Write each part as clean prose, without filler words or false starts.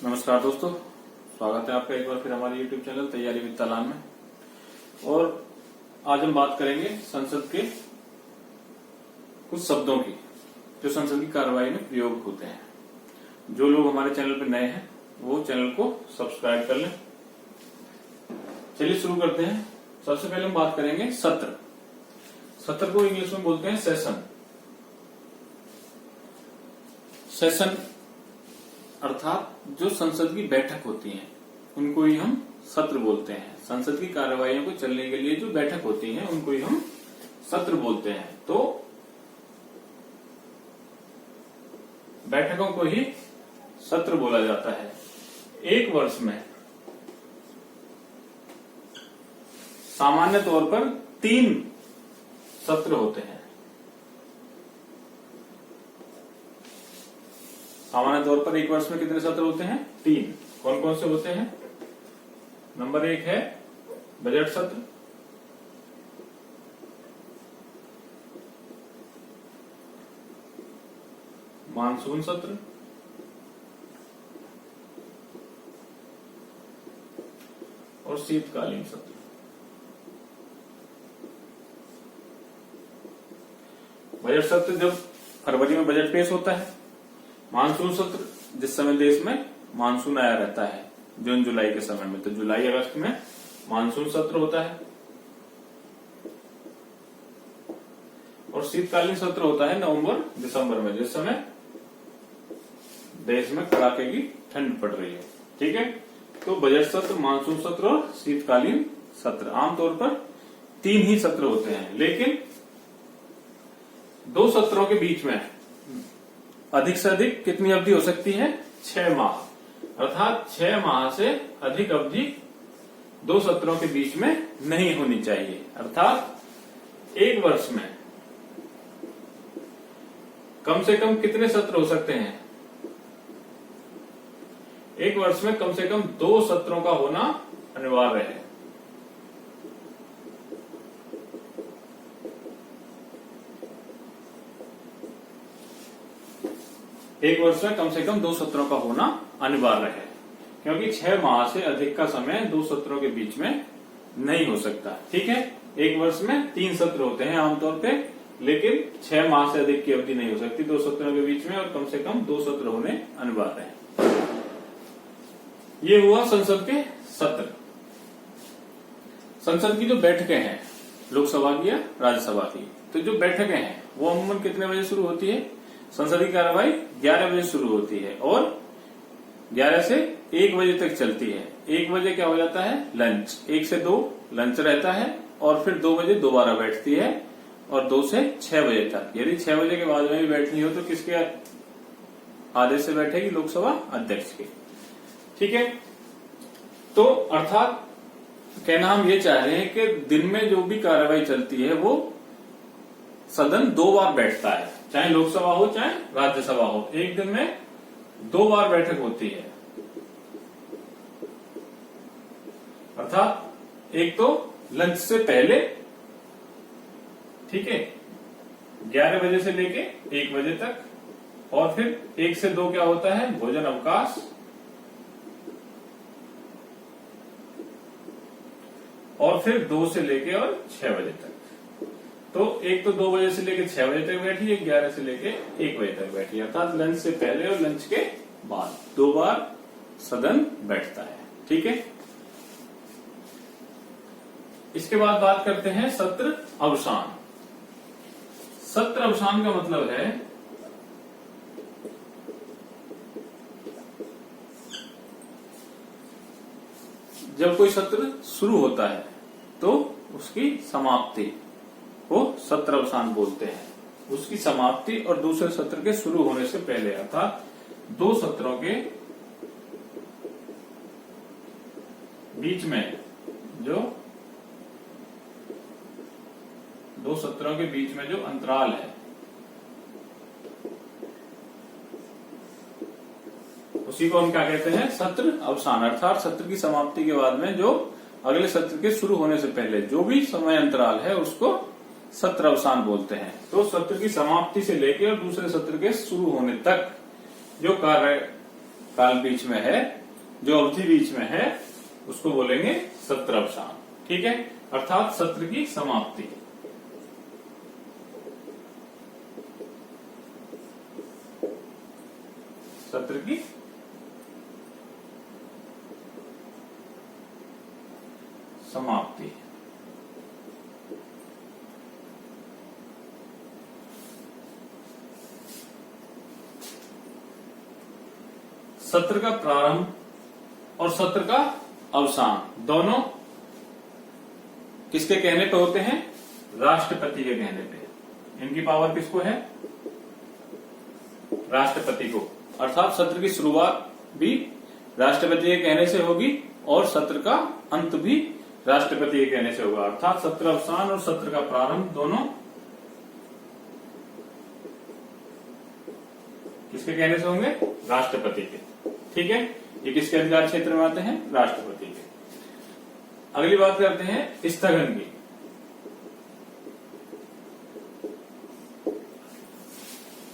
नमस्कार दोस्तों, स्वागत है आपका एक बार फिर हमारे YouTube चैनल तैयारी विद तालान में। और आज हम बात करेंगे संसद के कुछ शब्दों की जो संसद की कार्रवाई में प्रयोग होते हैं। जो लोग हमारे चैनल पर नए हैं वो चैनल को सब्सक्राइब कर लें। चलिए शुरू करते हैं। सबसे पहले हम बात करेंगे सत्र। सत्र को इंग्लिश में बोलते हैं सेशन। सेशन अर्थात जो संसद की बैठक होती है उनको ही हम सत्र बोलते हैं। संसद की कार्यवाहियों को चलने के लिए जो बैठक होती है उनको ही हम सत्र बोलते हैं। तो बैठकों को ही सत्र बोला जाता है। एक वर्ष में सामान्य तौर पर 3 सत्र होते हैं। सामान्य तौर पर एक वर्ष में कितने सत्र होते हैं? 3। कौन कौन से होते हैं? नंबर 1 है बजट सत्र, मानसून सत्र, और शीतकालीन सत्र। बजट सत्र जब फरवरी में बजट पेश होता है। मानसून सत्र जिस समय देश में मानसून आया रहता है जून जुलाई के समय में, तो जुलाई अगस्त में मानसून सत्र होता है। और शीतकालीन सत्र होता है नवंबर दिसंबर में, जिस समय देश में कड़ाके की ठंड पड़ रही है। ठीक है, तो बजट सत्र, मानसून सत्र और शीतकालीन सत्र आमतौर पर 3 ही सत्र होते हैं। लेकिन 2 सत्रों के बीच में अधिक से अधिक कितनी अवधि हो सकती है? 6 माह। अर्थात 6 माह से अधिक अवधि 2 सत्रों के बीच में नहीं होनी चाहिए। अर्थात एक वर्ष में कम से कम कितने सत्र हो सकते हैं? एक वर्ष में कम से कम 2 सत्रों का होना अनिवार्य है। एक वर्ष में कम से कम 2 सत्रों का होना अनिवार्य है, क्योंकि 6 माह से अधिक का समय 2 सत्रों के बीच में नहीं हो सकता। ठीक है, एक वर्ष में 3 सत्र होते हैं आमतौर पे, लेकिन 6 माह से अधिक की अवधि नहीं हो सकती 2 सत्रों के बीच में, और कम से कम 2 सत्र होने अनिवार्य है। ये हुआ संसद के सत्र। संसद की जो बैठकें हैं, लोकसभा की या राज्यसभा की, तो जो बैठकें हैं वो अमूमन कितने बजे शुरू होती है? संसद की कार्यवाही 11 बजे शुरू होती है और 11 से 1 बजे तक चलती है। 1 बजे क्या हो जाता है? लंच। 1 से 2 लंच रहता है और फिर 2 बजे दोबारा बैठती है, और 2 से 6 बजे तक। यदि 6 बजे के बाद में भी बैठनी हो तो किसके आदेश से बैठेगी? लोकसभा अध्यक्ष के। ठीक है, तो अर्थात कहना हम ये चाह रहे हैं कि दिन में जो भी कार्यवाही चलती है वो सदन 2 बार बैठता है, चाहे लोकसभा हो चाहे राज्यसभा हो। एक दिन में 2 बार बैठक होती है। अर्थात एक तो लंच से पहले, ठीक है, 11 बजे से लेके 1 बजे तक, और फिर 1 से 2 क्या होता है? भोजन अवकाश, और फिर 2 से लेके और 6 बजे तक। तो एक तो 2 बजे से लेके 6 बजे तक बैठी है, 11 से लेके 1 बजे तक बैठी है। अर्थात लंच से पहले और लंच के बाद 2 बार सदन बैठता है। ठीक है, इसके बाद बात करते हैं सत्र अवसान। सत्र अवसान का मतलब है जब कोई सत्र शुरू होता है तो उसकी समाप्ति को सत्र अवसान बोलते हैं। उसकी समाप्ति और दूसरे सत्र के शुरू होने से पहले, अर्थात 2 सत्रों के बीच में जो 2 सत्रों के बीच में जो अंतराल है उसी को हम क्या कहते हैं? सत्र अवसान। अर्थात सत्र की समाप्ति के बाद में जो अगले सत्र के शुरू होने से पहले जो भी समय अंतराल है उसको सत्र अवसान बोलते हैं। तो सत्र की समाप्ति से लेकर और दूसरे सत्र के शुरू होने तक जो कार्य काल बीच में है, जो अवधि बीच में है, उसको बोलेंगे सत्रावसान। ठीक है, अर्थात सत्र की समाप्ति। सत्र की समाप्ति। सत्र का प्रारंभ और सत्र का अवसान दोनों किसके कहने पे होते हैं? राष्ट्रपति के कहने पे। इनकी पावर किसको है? राष्ट्रपति को। अर्थात सत्र की शुरुआत भी राष्ट्रपति के कहने से होगी और सत्र का अंत भी राष्ट्रपति के कहने से होगा। अर्थात सत्र अवसान और सत्र का प्रारंभ दोनों किसके कहने से होंगे? राष्ट्रपति के। ठीक है, ये किसके अधिकार क्षेत्र में आते हैं? राष्ट्रपति के। अगली बात करते हैं स्थगन की।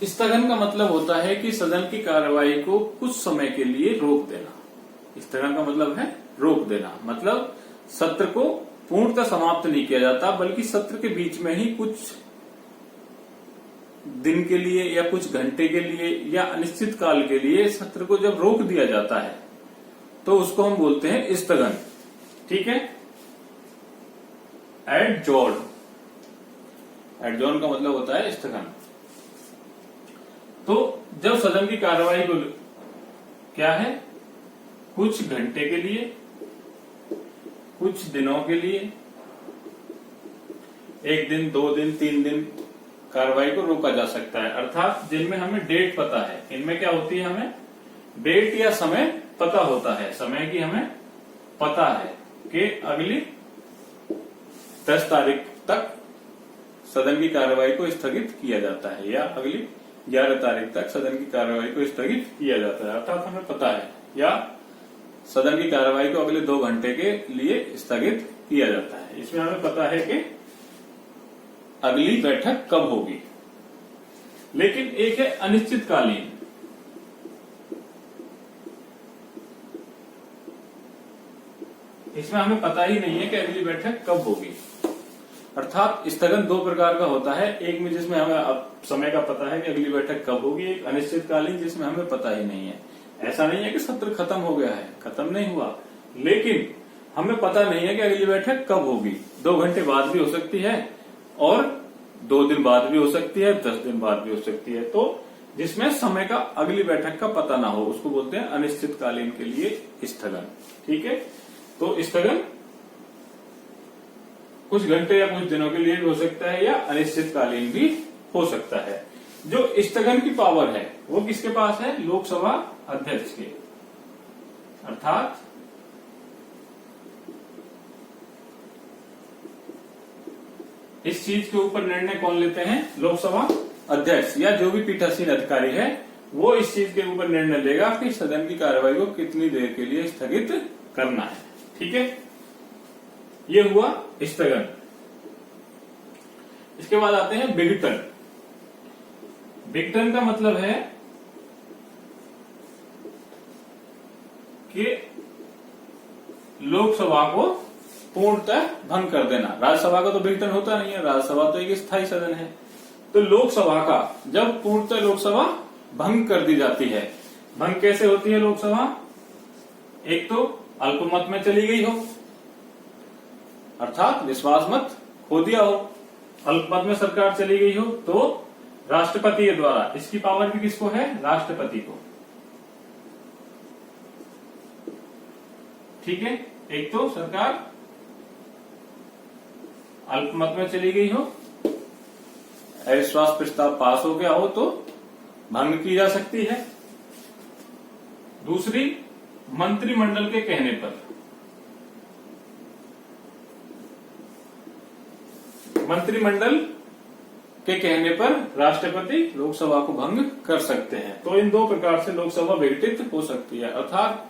स्थगन का मतलब होता है कि सदन की कार्यवाही को कुछ समय के लिए रोक देना। स्थगन का मतलब है रोक देना, मतलब सत्र को पूर्णतः समाप्त नहीं किया जाता, बल्कि सत्र के बीच में ही कुछ दिन के लिए या कुछ घंटे के लिए या अनिश्चित काल के लिए सत्र को जब रोक दिया जाता है तो उसको हम बोलते हैं स्थगन। ठीक है, एडजॉर्न। एडजॉर्न का मतलब होता है स्थगन। तो जब सदन की कार्यवाही को क्या है, कुछ घंटे के लिए, कुछ दिनों के लिए, एक दिन, 2 दिन, 3 दिन कार्रवाई को रोका जा सकता है। अर्थात जिनमें हमें डेट पता है, इनमें क्या होती है, हमें डेट या समय पता होता है। समय की हमें पता है कि अगली 10 तारीख तक सदन की कार्यवाही को स्थगित किया जाता है या अगली 11 तारीख तक सदन की कार्यवाही को स्थगित किया जाता है। अर्थात हमें पता है, या सदन की कार्यवाही को अगले 2 घंटे के लिए स्थगित किया जाता है। इसमें हमें पता है कि अगली बैठक कब होगी। लेकिन एक है अनिश्चितकालीन। इसमें हमें पता ही नहीं है कि अगली बैठक कब होगी। अर्थात स्थगन 2 प्रकार का होता है, एक में जिसमें हमें अब समय का पता है कि अगली बैठक कब होगी, एक अनिश्चितकालीन जिसमें हमें पता ही नहीं है। ऐसा नहीं है कि सत्र खत्म हो गया है, खत्म नहीं हुआ, लेकिन हमें पता नहीं है कि अगली बैठक कब होगी। 2 घंटे बाद भी हो सकती है और 2 दिन बाद भी हो सकती है, 10 दिन बाद भी हो सकती है। तो जिसमें समय का अगली बैठक का पता ना हो उसको बोलते हैं अनिश्चितकालीन के लिए स्थगन। ठीक है, तो स्थगन कुछ घंटे या कुछ दिनों के लिए भी हो सकता है या अनिश्चितकालीन भी हो सकता है। जो स्थगन की पावर है वो किसके पास है? लोकसभा अध्यक्ष के। अर्थात इस चीज के ऊपर निर्णय कौन लेते हैं? लोकसभा अध्यक्ष या जो भी पीठासीन अधिकारी है वो इस चीज के ऊपर निर्णय लेगा कि सदन की कार्यवाही को कितनी देर के लिए स्थगित करना है। ठीक है, ये हुआ स्थगन। इसके बाद आते हैं विघटन। विघटन का मतलब है कि लोकसभा को पूर्णतः भंग कर देना। राज्यसभा का तो विघटन होता नहीं है, राज्यसभा तो एक स्थायी सदन है। तो लोकसभा का जब पूर्णतः लोकसभा भंग कर दी जाती है, भंग कैसे होती है लोकसभा? एक तो अल्पमत में चली गई हो, अर्थात विश्वास मत खो दिया हो, अल्पमत में सरकार चली गई हो, तो राष्ट्रपति के द्वारा, इसकी पावर भी किसको है? राष्ट्रपति को। ठीक है, एक तो सरकार अल्पमत में चली गई हो, अविश्वास प्रस्ताव पास हो गया हो तो भंग की जा सकती है। दूसरी, मंत्रिमंडल के कहने पर, मंत्रिमंडल के कहने पर राष्ट्रपति लोकसभा को भंग कर सकते हैं। तो इन 2 प्रकार से लोकसभा विघटित हो सकती है। अर्थात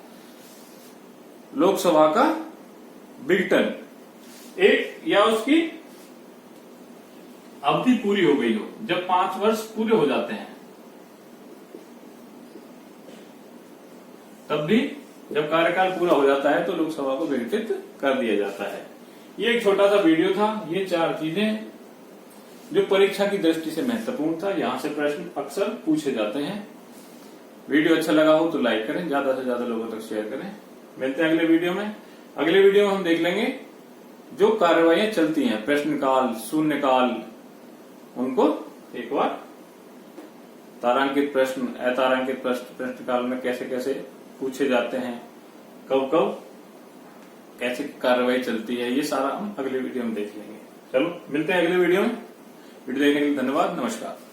लोकसभा का विघटन, एक या उसकी अवधि पूरी हो गई हो, जब 5 वर्ष पूरे हो जाते हैं तब भी जब कार्यकाल पूरा हो जाता है तो लोकसभा को विघटित कर दिया जाता है। ये एक छोटा सा वीडियो था। ये 4 चीजें जो परीक्षा की दृष्टि से महत्वपूर्ण था, यहां से प्रश्न अक्सर पूछे जाते हैं। वीडियो अच्छा लगा हो तो लाइक करें, ज्यादा से ज्यादा लोगों तक शेयर करें। मिलते हैं अगले वीडियो में। अगले वीडियो में हम देख लेंगे जो कार्यवाहियां चलती हैं, प्रश्नकाल, शून्यकाल, उनको एक बार तारांकित प्रश्न, अतारांकित प्रश्न प्रश्नकाल में कैसे कैसे पूछे जाते हैं, कब कब कैसे कार्यवाही चलती है, ये सारा हम अगले वीडियो में देख लेंगे। चलो मिलते हैं अगले वीडियो में। वीडियो देखने के लिए धन्यवाद। नमस्कार।